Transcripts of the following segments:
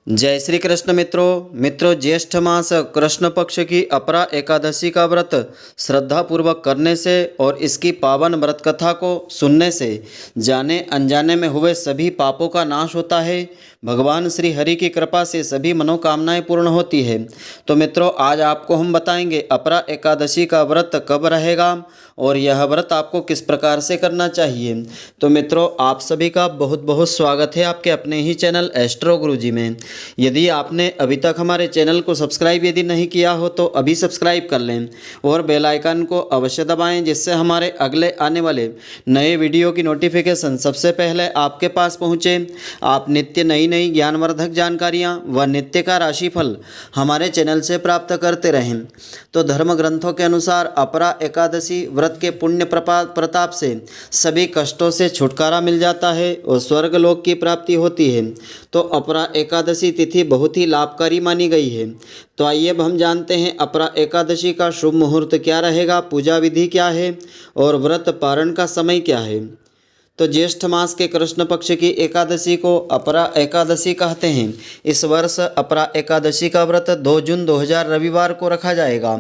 जय श्री कृष्ण मित्रों ज्येष्ठ मास कृष्ण पक्ष की अपरा एकादशी का व्रत श्रद्धापूर्वक करने से और इसकी पावन व्रत कथा को सुनने से जाने अनजाने में हुए सभी पापों का नाश होता है। भगवान श्री हरि की कृपा से सभी मनोकामनाएं पूर्ण होती है। तो मित्रों, आज आपको हम बताएंगे अपरा एकादशी का व्रत कब रहेगा और यह व्रत आपको किस प्रकार से करना चाहिए। तो मित्रों, आप सभी का बहुत बहुत स्वागत है आपके अपने ही चैनल एस्ट्रो गुरुजी में। यदि आपने अभी तक हमारे चैनल को सब्सक्राइब यदि नहीं किया हो तो अभी सब्सक्राइब कर लें और बेल आइकन को अवश्य दबाएं, जिससे हमारे अगले आने वाले नए वीडियो की नोटिफिकेशन सबसे पहले आपके पास पहुंचे। आप नित्य नई नई ज्ञानवर्धक जानकारियां व नित्य का राशिफल हमारे चैनल से प्राप्त करते रहें। तो धर्म ग्रंथों के अनुसार अपरा एकादशी व्रत के पुण्य प्रताप से सभी कष्टों से छुटकारा मिल जाता है और स्वर्गलोक की प्राप्ति होती है। तो अपरा एकादशी तिथि बहुत ही लाभकारी मानी गई है। तो आइए अब हम जानते हैं अपरा एकादशी का शुभ मुहूर्त क्या रहेगा, पूजा विधि क्या है और व्रत पारण का समय क्या है। तो ज्येष्ठ मास के कृष्ण पक्ष की एकादशी को अपरा एकादशी कहते हैं। इस वर्ष अपरा एकादशी का व्रत 2 जून 2000 रविवार को रखा जाएगा।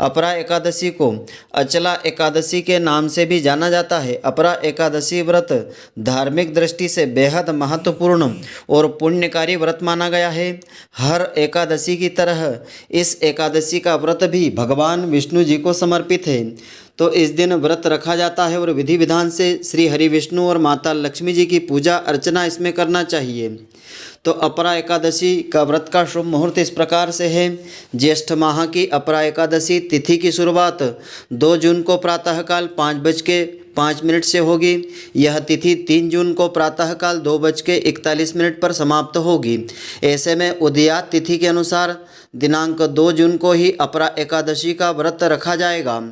अपरा एकादशी को अचला एकादशी के नाम से भी जाना जाता है। अपरा एकादशी व्रत धार्मिक दृष्टि से बेहद महत्वपूर्ण और पुण्यकारी व्रत माना गया है। हर एकादशी की तरह इस एकादशी का व्रत भी भगवान विष्णु जी को समर्पित है। तो इस दिन व्रत रखा जाता है और विधि विधान से श्री हरि विष्णु और माता लक्ष्मी जी की पूजा अर्चना इसमें करना चाहिए। तो अपरा एकादशी का व्रत का शुभ मुहूर्त इस प्रकार से है। ज्येष्ठ माह की अपरा एकादशी तिथि की शुरुआत 2 जून को प्रातःकाल 5:05 से होगी। यह तिथि 3 जून को प्रातःकाल 2:41 पर समाप्त होगी। ऐसे में उदयात तिथि के अनुसार दिनांक 2 जून को ही अपरा एकादशी का व्रत रखा जाएगा।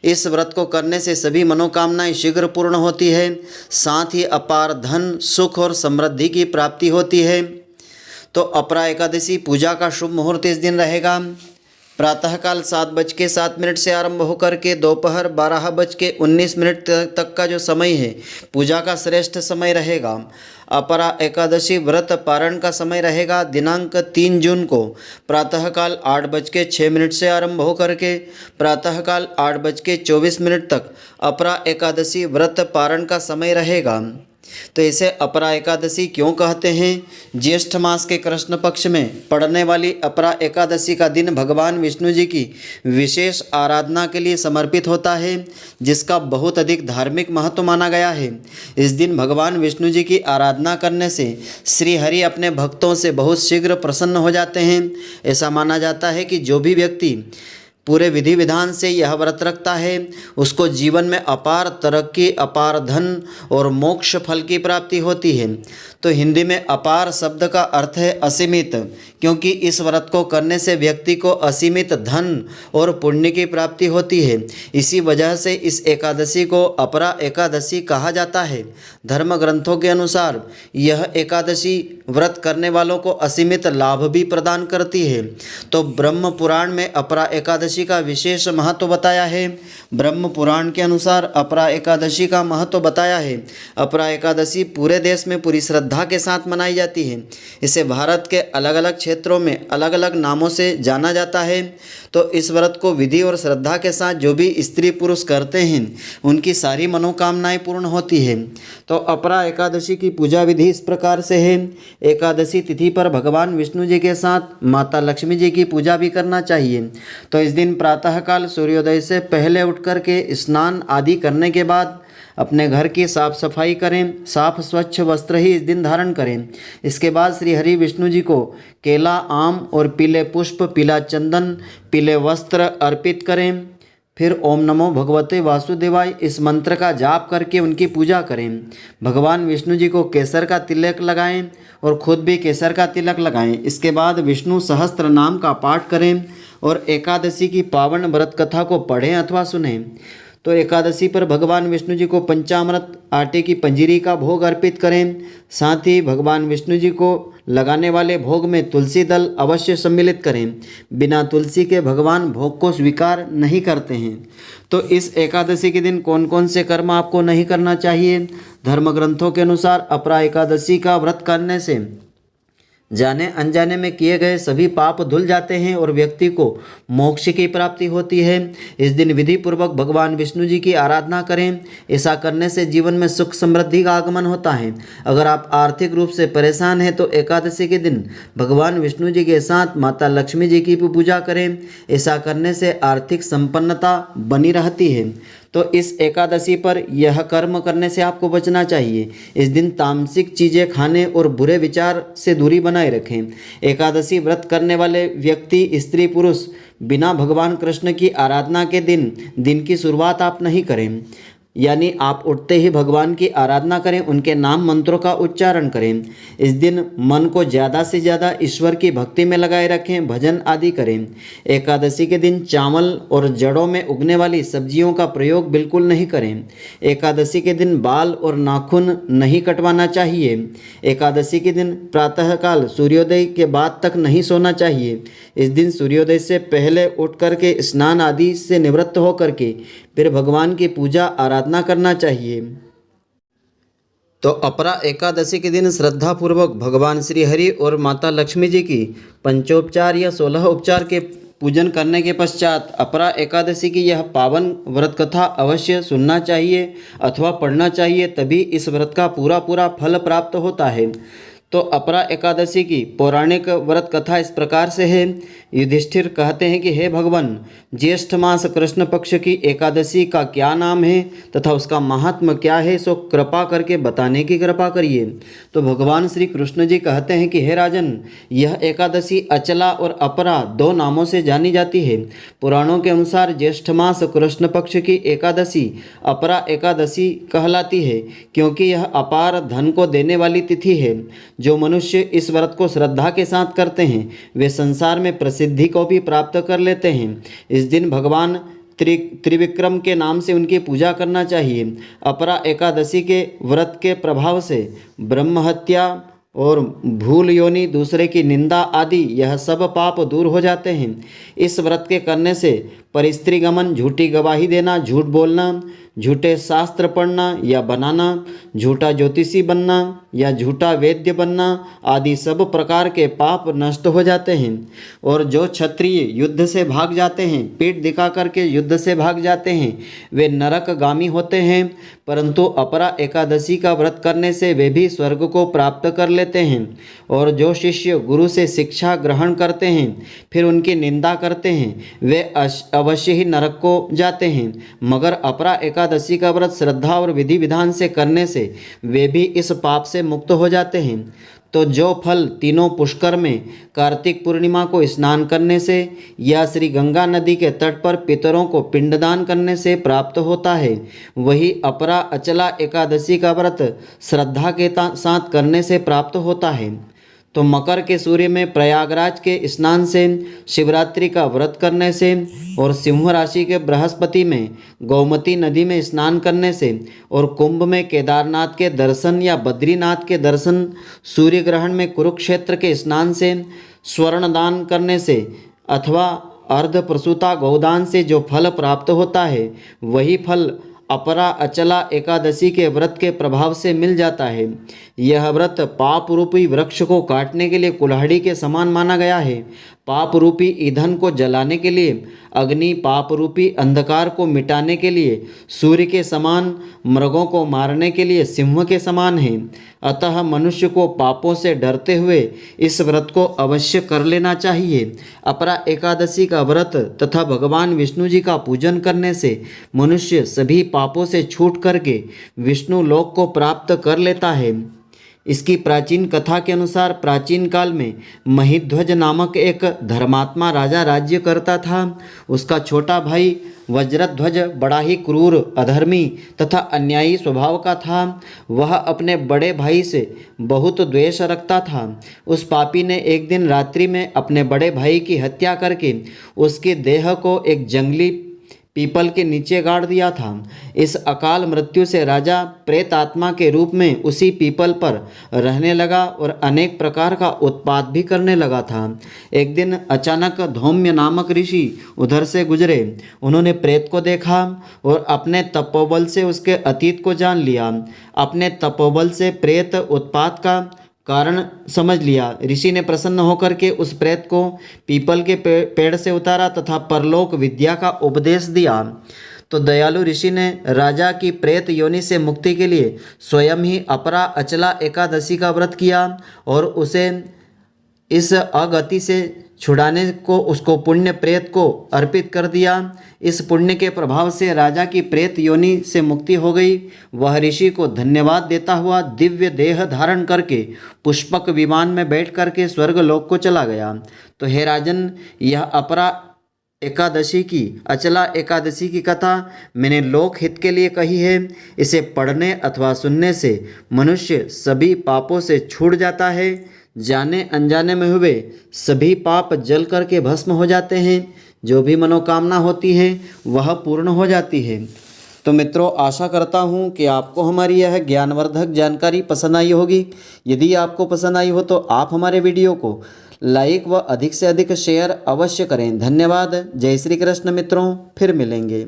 इस व्रत को करने से सभी मनोकामनाएं शीघ्र पूर्ण होती है, साथ ही अपार धन, सुख और समृद्धि की प्राप्ति होती है। तो अपरा एकादशी पूजा का शुभ मुहूर्त इस दिन रहेगा। प्रातःकाल 7:07 से आरंभ होकर के दोपहर 12:19 तक का जो समय है पूजा का श्रेष्ठ समय रहेगा। अपरा एकादशी व्रत पारण का समय रहेगा दिनांक 3 जून को प्रातःकाल 8:06 से आरंभ होकर के प्रातःकाल 8:24 तक अपरा एकादशी व्रत पारण का समय रहेगा। तो इसे अपरा एकादशी क्यों कहते हैं? ज्येष्ठ मास के कृष्ण पक्ष में पड़ने वाली अपरा एकादशी का दिन भगवान विष्णु जी की विशेष आराधना के लिए समर्पित होता है, जिसका बहुत अधिक धार्मिक महत्व माना गया है। इस दिन भगवान विष्णु जी की आराधना करने से श्री हरि अपने भक्तों से बहुत शीघ्र प्रसन्न हो जाते हैं। ऐसा माना जाता है कि जो भी व्यक्ति पूरे विधि विधान से यह व्रत रखता है उसको जीवन में अपार तरक्की, अपार धन और मोक्ष फल की प्राप्ति होती है। तो हिंदी में अपार शब्द का अर्थ है असीमित, क्योंकि इस व्रत को करने से व्यक्ति को असीमित धन और पुण्य की प्राप्ति होती है। इसी वजह से इस एकादशी को अपरा एकादशी कहा जाता है। धर्म ग्रंथों के अनुसार यह एकादशी व्रत करने वालों को असीमित लाभ भी प्रदान करती है। तो ब्रह्म पुराण में अपरा एकादशी का विशेष महत्व बताया है। ब्रह्म पुराण के अनुसार अपरा एकादशी का महत्व बताया है। अपरा एकादशी पूरे देश में पूरी श्रद्धा के साथ मनाई जाती है। इसे भारत के अलग अलग क्षेत्रों में अलग अलग नामों से जाना जाता है। तो इस व्रत को विधि और श्रद्धा के साथ जो भी स्त्री पुरुष करते हैं उनकी सारी मनोकामनाएं पूर्ण होती है। तो अपरा एकादशी की पूजा विधि इस प्रकार से है। एकादशी तिथि पर भगवान विष्णु जी के साथ माता लक्ष्मी जी की पूजा भी करना चाहिए। तो इस दिन प्रातःकाल सूर्योदय से पहले उठ कर के स्नान आदि करने के बाद अपने घर की साफ सफाई करें। साफ स्वच्छ वस्त्र ही इस दिन धारण करें। इसके बाद श्री हरि विष्णु जी को केला, आम और पीले पुष्प, पीला चंदन, पीले वस्त्र अर्पित करें। फिर ओम नमो भगवते वासुदेवाय इस मंत्र का जाप करके उनकी पूजा करें। भगवान विष्णु जी को केसर का तिलक लगाएं और खुद भी केसर का तिलक लगाएं। इसके बाद विष्णु सहस्त्र नाम का पाठ करें और एकादशी की पावन व्रत कथा को पढ़ें अथवा सुनें। तो एकादशी पर भगवान विष्णु जी को पंचामृत आटे की पंजीरी का भोग अर्पित करें। साथ ही भगवान विष्णु जी को लगाने वाले भोग में तुलसी दल अवश्य सम्मिलित करें। बिना तुलसी के भगवान भोग को स्वीकार नहीं करते हैं। तो इस एकादशी के दिन कौन कौन से कर्म आपको नहीं करना चाहिए? धर्म ग्रंथों के अनुसार अपरा एकादशी का व्रत करने से जाने अनजाने में किए गए सभी पाप धुल जाते हैं और व्यक्ति को मोक्ष की प्राप्ति होती है। इस दिन विधि पूर्वक भगवान विष्णु जी की आराधना करें। ऐसा करने से जीवन में सुख समृद्धि का आगमन होता है। अगर आप आर्थिक रूप से परेशान हैं तो एकादशी के दिन भगवान विष्णु जी के साथ माता लक्ष्मी जी की भी पूजा करें। ऐसा करने से आर्थिक संपन्नता बनी रहती है। तो इस एकादशी पर यह कर्म करने से आपको बचना चाहिए। इस दिन तामसिक चीज़ें खाने और बुरे विचार से दूरी बनाए रखें। एकादशी व्रत करने वाले व्यक्ति स्त्री पुरुष बिना भगवान कृष्ण की आराधना के दिन की शुरुआत आप नहीं करें। यानी आप उठते ही भगवान की आराधना करें, उनके नाम मंत्रों का उच्चारण करें। इस दिन मन को ज़्यादा से ज़्यादा ईश्वर की भक्ति में लगाए रखें, भजन आदि करें। एकादशी के दिन चावल और जड़ों में उगने वाली सब्जियों का प्रयोग बिल्कुल नहीं करें। एकादशी के दिन बाल और नाखून नहीं कटवाना चाहिए। एकादशी के दिन प्रातःकाल सूर्योदय के बाद तक नहीं सोना चाहिए। इस दिन सूर्योदय से पहले उठ करके स्नान आदि से निवृत्त होकर के फिर भगवान की पूजा आराधना करना चाहिए। तो अपरा एकादशी के दिन श्रद्धा पूर्वक भगवान श्री हरि और माता लक्ष्मी जी की पंचोपचार या 16 उपचार के पूजन करने के पश्चात अपरा एकादशी की यह पावन व्रत कथा अवश्य सुनना चाहिए अथवा पढ़ना चाहिए, तभी इस व्रत का पूरा फल प्राप्त होता है। तो अपरा एकादशी की पौराणिक व्रत कथा इस प्रकार से है। युधिष्ठिर कहते हैं कि हे भगवान, ज्येष्ठ मास कृष्ण पक्ष की एकादशी का क्या नाम है तथा उसका महात्म्य क्या है, सो कृपा करके बताने की कृपा करिए। तो भगवान श्री कृष्ण जी कहते हैं कि हे राजन, यह एकादशी अचला और अपरा 2 नामों से जानी जाती है। पुराणों के अनुसार ज्येष्ठ मास कृष्ण पक्ष की एकादशी अपरा एकादशी कहलाती है, क्योंकि यह अपार धन को देने वाली तिथि है। जो मनुष्य इस व्रत को श्रद्धा के साथ करते हैं वे संसार में प्रसिद्धि को भी प्राप्त कर लेते हैं। इस दिन भगवान त्रिविक्रम के नाम से उनकी पूजा करना चाहिए। अपरा एकादशी के व्रत के प्रभाव से ब्रह्म हत्या और भूल योनि, दूसरे की निंदा आदि यह सब पाप दूर हो जाते हैं। इस व्रत के करने से परिस्त्री गमन, झूठी गवाही देना, झूठ बोलना, झूठे शास्त्र पढ़ना या बनाना, झूठा ज्योतिषी बनना या झूठा वैद्य बनना आदि सब प्रकार के पाप नष्ट हो जाते हैं। और जो क्षत्रिय युद्ध से भाग जाते हैं, पीठ दिखा करके युद्ध से भाग जाते हैं, वे नरकगामी होते हैं। परंतु अपरा एकादशी का व्रत करने से वे भी स्वर्ग को प्राप्त कर लेते हैं। और जो शिष्य गुरु से शिक्षा ग्रहण करते हैं फिर उनकी निंदा करते हैं, वे अवश्य ही नरक को जाते हैं। मगर अपरा एकादशी का व्रत श्रद्धा और विधि विधान से करने से वे भी इस पाप से मुक्त हो जाते हैं। तो जो फल तीनों पुष्कर में कार्तिक पूर्णिमा को स्नान करने से या श्री गंगा नदी के तट पर पितरों को पिंडदान करने से प्राप्त होता है, वही अपरा अचला एकादशी का व्रत श्रद्धा के साथ करने से प्राप्त होता है। तो मकर के सूर्य में प्रयागराज के स्नान से, शिवरात्रि का व्रत करने से और सिंह राशि के बृहस्पति में गोमती नदी में स्नान करने से और कुंभ में केदारनाथ के दर्शन या बद्रीनाथ के दर्शन, सूर्य ग्रहण में कुरुक्षेत्र के स्नान से, स्वर्ण दान करने से अथवा अर्ध प्रसूता गौदान से जो फल प्राप्त होता है, वही फल अपरा अचला एकादशी के व्रत के प्रभाव से मिल जाता है। यह व्रत पाप रूपी वृक्ष को काटने के लिए कुल्हाड़ी के समान माना गया है। पाप रूपी ईंधन को जलाने के लिए अग्नि, पाप रूपी अंधकार को मिटाने के लिए सूर्य के समान, मृगों को मारने के लिए सिंह के समान है। अतः मनुष्य को पापों से डरते हुए इस व्रत को अवश्य कर लेना चाहिए। अपरा एकादशी का व्रत तथा भगवान विष्णु जी का पूजन करने से मनुष्य सभी पापों से छूट करके विष्णु लोक को प्राप्त कर लेता है। इसकी प्राचीन कथा के अनुसार प्राचीन काल में महिध्वज नामक एक धर्मात्मा राजा राज्य करता था। उसका छोटा भाई वज्रध्वज बड़ा ही क्रूर, अधर्मी तथा अन्यायी स्वभाव का था। वह अपने बड़े भाई से बहुत द्वेष रखता था। उस पापी ने एक दिन रात्रि में अपने बड़े भाई की हत्या करके उसके देह को एक जंगली पीपल के नीचे गाड़ दिया था। इस अकाल मृत्यु से राजा प्रेत आत्मा के रूप में उसी पीपल पर रहने लगा और अनेक प्रकार का उत्पात भी करने लगा था। एक दिन अचानक धौम्य नामक ऋषि उधर से गुजरे। उन्होंने प्रेत को देखा और अपने तपोबल से उसके अतीत को जान लिया। अपने तपोबल से प्रेत उत्पात का कारण समझ लिया। ऋषि ने प्रसन्न होकर के उस प्रेत को पीपल के पेड़ से उतारा तथा परलोक विद्या का उपदेश दिया। तो दयालु ऋषि ने राजा की प्रेत योनि से मुक्ति के लिए स्वयं ही अपरा अचला एकादशी का व्रत किया और उसे इस अगति से छुड़ाने को उसको पुण्य प्रेत को अर्पित कर दिया। इस पुण्य के प्रभाव से राजा की प्रेत योनि से मुक्ति हो गई। वह ऋषि को धन्यवाद देता हुआ दिव्य देह धारण करके पुष्पक विमान में बैठ करके स्वर्गलोक को चला गया। तो हे राजन, यह अपरा एकादशी की अचला एकादशी की कथा मैंने लोक हित के लिए कही है। इसे पढ़ने अथवा सुनने से मनुष्य सभी पापों से छूट जाता है। जाने अनजाने में हुए सभी पाप जल करके भस्म हो जाते हैं। जो भी मनोकामना होती है वह पूर्ण हो जाती है। तो मित्रों, आशा करता हूँ कि आपको हमारी यह ज्ञानवर्धक जानकारी पसंद आई होगी। यदि आपको पसंद आई हो तो आप हमारे वीडियो को लाइक व अधिक से अधिक शेयर अवश्य करें। धन्यवाद। जय श्री कृष्ण मित्रों, फिर मिलेंगे।